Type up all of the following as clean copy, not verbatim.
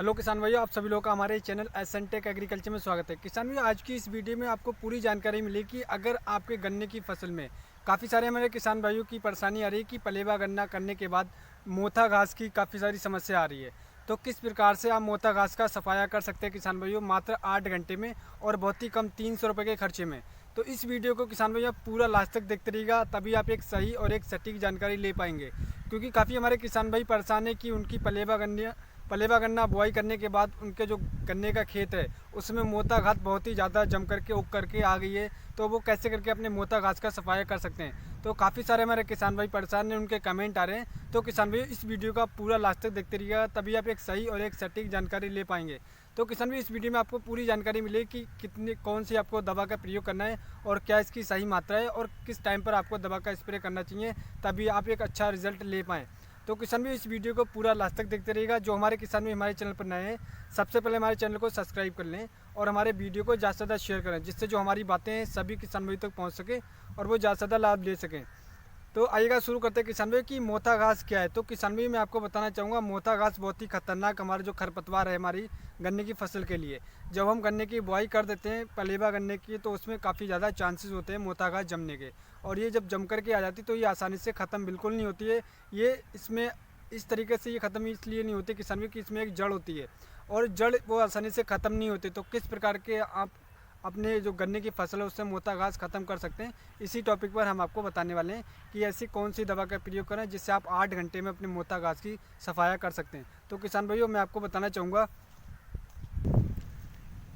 Hello किसान भाइयों, आप सभी लोगों का हमारे चैनल एसएनटेक एग्रीकल्चर में स्वागत है। किसान भाइयों, आज की इस वीडियो में आपको पूरी जानकारी मिलेगी कि अगर आपके गन्ने की फसल में काफ़ी सारे हमारे किसान भाइयों की परेशानी आ रही है कि पलेवा गन्ना करने के बाद मोथा घास की काफ़ी सारी समस्या आ रही है, तो किस प्रकार से आप मोथा घास का सफाया कर सकते हैं किसान भाइयों मात्र 8 घंटे में और बहुत ही कम 300 रुपये के खर्चे में। तो इस वीडियो को किसान भाइयों पूरा लास्ट तक देखते रहिएगा, तभी आप एक सही और एक सटीक जानकारी ले पाएंगे। क्योंकि काफ़ी हमारे किसान भाई परेशान है कि उनकी पलेवा गन्ना बुआई करने के बाद उनके जो गन्ने का खेत है उसमें मोता घास बहुत ही ज़्यादा जम करके उग करके आ गई है। तो वो कैसे करके अपने मोता घास का सफाया कर सकते हैं। तो काफ़ी सारे हमारे किसान भाई परेशान हैं, उनके कमेंट आ रहे हैं। तो किसान भाई इस वीडियो का पूरा लास्ट तक देखते रहिएगा, तभी आप एक सही और एक सटीक जानकारी ले पाएंगे। तो किसान भाई इस वीडियो में आपको पूरी जानकारी मिलेगी कि कितनी कौन सी आपको दवा का प्रयोग करना है और क्या इसकी सही मात्रा है और किस टाइम पर आपको दवा का स्प्रे करना चाहिए, तभी आप एक अच्छा रिजल्ट ले पाएँ। तो किसान भी इस वीडियो को पूरा लास्ट तक देखते रहिएगा। जो हमारे किसान भी हमारे चैनल पर नए हैं, सबसे पहले हमारे चैनल को सब्सक्राइब कर लें और हमारे वीडियो को ज़्यादा से ज़्यादा शेयर करें, जिससे जो हमारी बातें हैं सभी किसान भाई तक पहुंच सके और वो ज़्यादा से ज़्यादा लाभ ले सकें। तो आइएगा शुरू करते हैं किसान भाई कि मोथा घास क्या है। तो किसान भाई मैं आपको बताना चाहूँगा, मोथा घास बहुत ही खतरनाक हमारे जो खरपतवार है हमारी गन्ने की फसल के लिए। जब हम गन्ने की बुआई कर देते हैं पलेवा गन्ने की, तो उसमें काफ़ी ज़्यादा चांसेस होते हैं मोथा घास जमने के, और ये जब जम करके आ जाती तो ये आसानी से ख़त्म बिल्कुल नहीं होती है। ये इसमें इस तरीके से ये ख़त्म इसलिए नहीं होती किसान भाई कि इसमें एक जड़ होती है और जड़ वो आसानी से ख़त्म नहीं होती। तो किस प्रकार के आप अपने जो गन्ने की फसल है उससे मोथा घास ख़त्म कर सकते हैं, इसी टॉपिक पर हम आपको बताने वाले हैं कि ऐसी कौन सी दवा का प्रयोग करें जिससे आप 8 घंटे में अपने मोथा घास की सफाया कर सकते हैं। तो किसान भाइयों मैं आपको बताना चाहूँगा,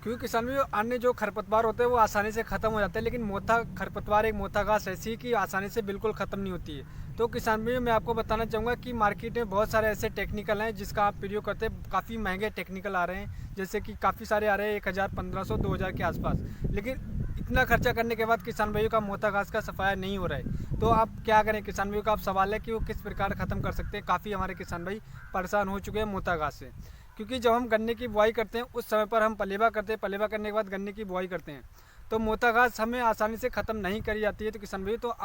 क्योंकि किसान भाइयों अन्य जो खरपतवार होते हैं वो आसानी से ख़त्म हो जाते हैं, लेकिन मोथा खरपतवार एक मोथा घास ऐसी है कि आसानी से बिल्कुल ख़त्म नहीं होती है। तो किसान भाइयों मैं आपको बताना चाहूँगा कि मार्केट में बहुत सारे ऐसे टेक्निकल हैं जिसका आप प्रयोग करते हैं। काफ़ी महंगे टेक्निकल आ रहे हैं, जैसे कि काफ़ी सारे आ रहे हैं 1000, 1500, 2000 के आसपास, लेकिन इतना खर्चा करने के बाद किसान भाइयों का मोथा घास का सफाया नहीं हो रहा है। तो आप क्या करें किसान भाइयों का आप सवाल है कि वो किस प्रकार ख़त्म कर सकते हैं। काफ़ी हमारे किसान भाई परेशान हो चुके हैं मोथा घास से, क्योंकि जब हम गन्ने की बुआई करते हैं उस समय पर हम पलेवा करते हैं, पलेवा करने के बाद गन्ने की बुआई करते हैं, तो मोथा घास हमें आसानी से ख़त्म नहीं करी जाती है। तो किसान भाई तो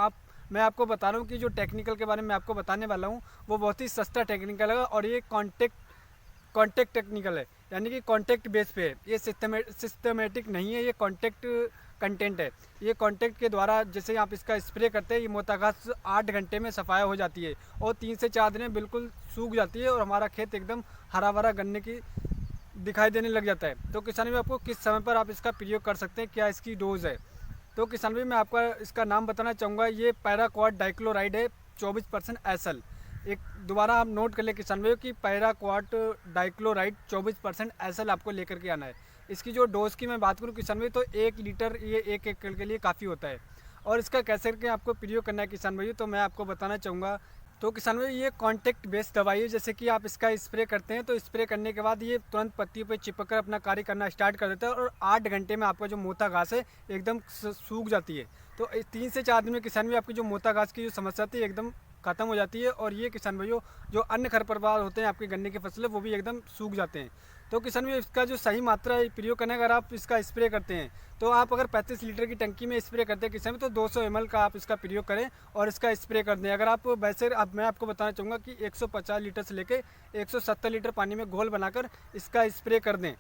मैं आपको बता रहा हूँ कि जो टेक्निकल के बारे में आपको बताने वाला हूँ वो बहुत ही सस्ता टेक्निकल है और ये कॉन्टेक्ट टेक्निकल है, यानी कि कॉन्टेक्ट बेस पे है। ये सिस्टमेटिक नहीं है, ये कॉन्टेक्ट कंटेंट है। ये कॉन्टेक्ट के द्वारा जैसे आप इसका स्प्रे करते हैं, ये मोथा घास 8 घंटे में सफाया हो जाती है और 3 से 4 दिन में बिल्कुल सूख जाती है और हमारा खेत एकदम हरा भरा गन्ने की दिखाई देने लग जाता है। तो किसान भाई आपको किस समय पर आप इसका प्रयोग कर सकते हैं, क्या इसकी डोज है। तो किसान भाई मैं आपका इसका नाम बताना चाहूँगा, ये पैराक्वाड डाइक्लोराइड है 24% SL। एक दोबारा आप नोट कर ले किसान भाई कि पैराक्वाड डाइक्लोराइड 24% SL आपको लेकर के आना है। इसकी जो डोज की मैं बात करूँ किसान भाई तो 1 लीटर ये 1 एकड़ के लिए काफ़ी होता है। और इसका कैसे करके आपको प्रयोग करना है किसान भाई, तो मैं आपको बताना चाहूँगा। तो किसान भाई ये कॉन्टेक्ट बेस्ड दवाई है, जैसे कि आप इसका स्प्रे करते हैं तो स्प्रे करने के बाद ये तुरंत पत्तियों पे चिपक कर अपना कार्य करना स्टार्ट कर देता है और 8 घंटे में आपका जो मोथा घास है एकदम सूख जाती है। तो 3 से 4 दिन में किसान भाई आपकी जो मोथा घास की जो समस्या थी एकदम ख़त्म हो जाती है और ये किसान भाइयों जो अन्य खरपतवार होते हैं आपके गन्ने की फसल है वो भी एकदम सूख जाते हैं। तो किसान भाई इसका जो सही मात्रा है प्रयोग करने अगर आप इसका स्प्रे करते हैं, तो आप अगर 35 लीटर की टंकी में स्प्रे करते हैं किसान भाई तो 200 ml का आप इसका प्रयोग करें और इसका स्प्रे कर दें। अगर आप वैसे मैं आपको बताना चाहूँगा कि 150 लीटर से लेकर 170 लीटर पानी में घोल बनाकर इसका स्प्रे कर दें।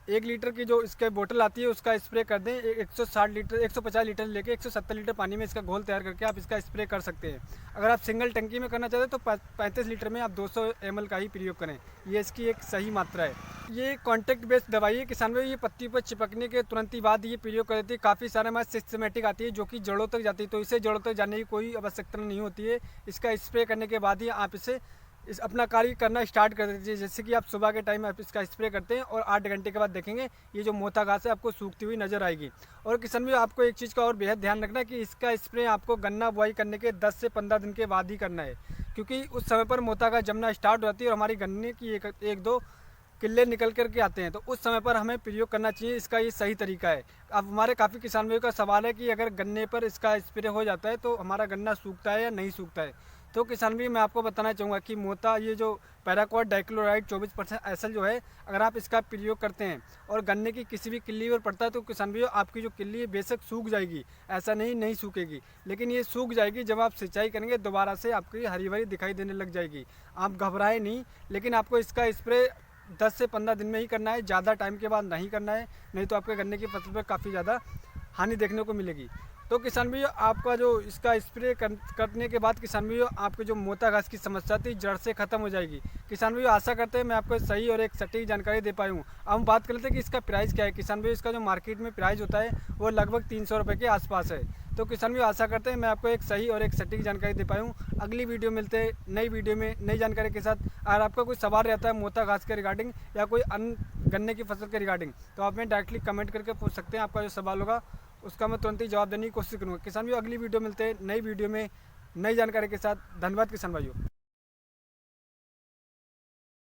1 लीटर की जो इसके बोतल आती है उसका स्प्रे कर दें। 150 लीटर लेके 170 लीटर पानी में इसका घोल तैयार करके आप इसका स्प्रे कर सकते हैं। अगर आप सिंगल टंकी में करना चाहते हैं तो 35 लीटर में आप 200 ml का ही प्रयोग करें, ये इसकी एक सही मात्रा है। ये कॉन्टेक्ट बेस्ड दवाई है किसान भाई, ये पत्ती पर चिपकने के तुरंत ही बाद ये प्रयोग कर देती है। काफ़ी सारे हमारे सिस्टमेटिक आती है जो कि जड़ों तक जाती है, तो इसे जड़ों तक जाने की कोई आवश्यकता नहीं होती है। इसका स्प्रे करने के बाद ही आप इसे अपना कार्य करना स्टार्ट कर दीजिए। जैसे कि आप सुबह के टाइम आप इसका स्प्रे करते हैं और 8 घंटे के बाद देखेंगे ये जो मोथा घास है आपको सूखती हुई नजर आएगी। और किसान भाई आपको एक चीज़ का और बेहद ध्यान रखना है कि इसका स्प्रे आपको गन्ना बुआई करने के 10 से 15 दिन के बाद ही करना है, क्योंकि उस समय पर मोथा घास जमना स्टार्ट हो जाती है और हमारी गन्ने की एक दो किले निकल करके आते हैं, तो उस समय पर हमें प्रयोग करना चाहिए। इसका ये सही तरीका है। अब हमारे काफ़ी किसान भाइयों का सवाल है कि अगर गन्ने पर इसका स्प्रे हो जाता है तो हमारा गन्ना सूखता है या नहीं सूखता है। तो किसान भाई मैं आपको बताना चाहूँगा कि मोथा ये जो पैराक्वाड डाइक्लोराइड 24% SL जो है, अगर आप इसका प्रयोग करते हैं और गन्ने की किसी भी किल्ली पर पड़ता है तो किसान भाई आपकी जो किल्ली है बेशक सूख जाएगी, ऐसा नहीं सूखेगी, लेकिन ये सूख जाएगी जब आप सिंचाई करेंगे दोबारा से आपकी हरी भरी दिखाई देने लग जाएगी। आप घबराए नहीं, लेकिन आपको इसका स्प्रे 10 से 15 दिन में ही करना है, ज़्यादा टाइम के बाद नहीं करना है, नहीं तो आपके गन्ने की फसल पर काफ़ी ज़्यादा हानि देखने को मिलेगी। तो किसान भाइयों, आपका जो इसका स्प्रे करने के बाद किसान भाइयों आपकी जो मोटा घास की समस्या थी जड़ से ख़त्म हो जाएगी। किसान भाइयों, आशा करते हैं मैं आपको सही और एक सटीक जानकारी दे पाई हूँ। अब हम बात कर लेते हैं कि इसका प्राइस क्या है। किसान भाइयों, इसका जो मार्केट में प्राइस होता है वो लगभग 300 रुपये के आसपास है। तो किसान भाइयों, आशा करते हैं मैं आपको एक सही और एक सटीक जानकारी दे पाई हूँ। अगली वीडियो मिलते हैं नई वीडियो में नई जानकारी के साथ। अगर आपका कोई सवाल रहता है मोटा घास के रिगार्डिंग या कोई अन्य गन्ने की फसल के रिगार्डिंग, तो आप हमें डायरेक्टली कमेंट करके पूछ सकते हैं। आपका जो सवाल होगा उसका मैं तुरंत ही जवाब देने की कोशिश करूँगा। किसान भाइयों, अगली वीडियो मिलते हैं नई वीडियो में नई जानकारी के साथ। धन्यवाद किसान भाइयों।